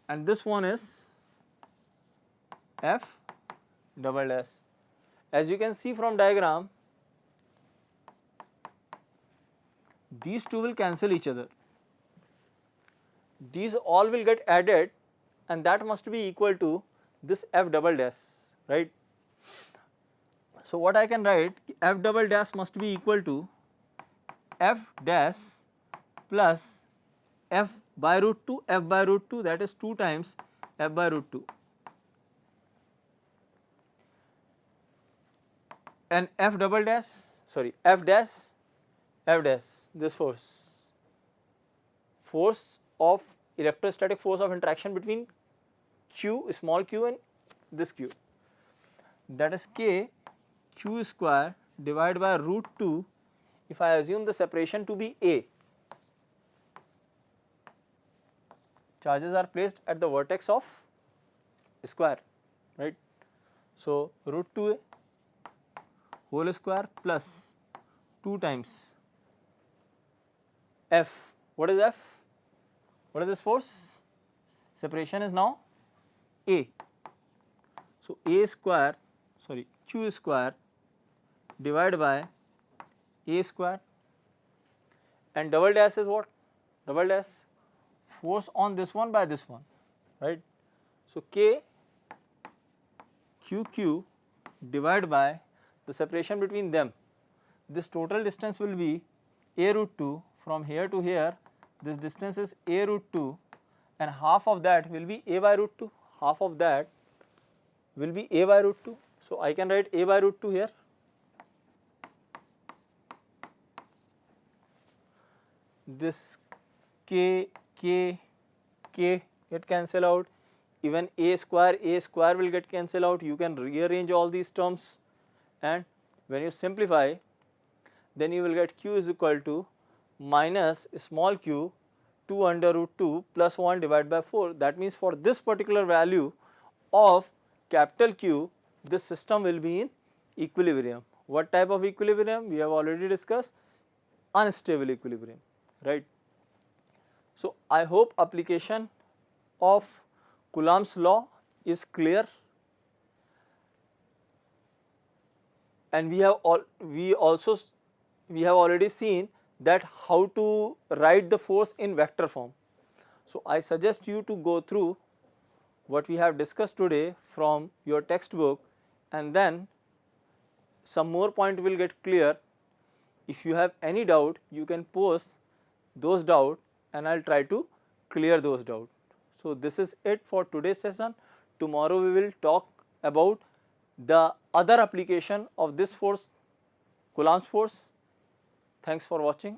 And this one is f double dash. As you can see from diagram, these two will cancel each other. These all will get added, and that must be equal to this f double dash, right. So, what I can write, f double dash must be equal to f dash plus f by root 2, f by root 2, that is 2 times f by root 2, and f dash, this force of electrostatic force of interaction between q, small q, and this q, that is k q square divided by root 2, if I assume the separation to be a. Charges are placed at the vertex of square, right. So, root 2a whole square plus 2 times f. What is f? What is this force? Separation is now a. So, q square divided by a square, and double dash is what? Double dash force on this one by this one, right. So, k q divided by the separation between them, this total distance will be a root 2, from here to here this distance is a root 2, and half of that will be a by root 2, half of that will be a by root 2. So, I can write a by root 2 here. This k get cancel out, even a square will get cancel out. You can rearrange all these terms, and when you simplify, then you will get q is equal to minus small q 2 under root 2 plus 1 divided by 4. That means, for this particular value of capital Q, this system will be in equilibrium. What type of equilibrium? We have already discussed, unstable equilibrium, right. So, I hope application of Coulomb's law is clear, and we have already seen that how to write the force in vector form. So, I suggest you to go through what we have discussed today from your textbook, and then some more point will get clear. If you have any doubt, you can post those doubts, and I will try to clear those doubts. So, this is it for today's session. Tomorrow we will talk about the other application of this force, Coulomb's force. Thanks for watching.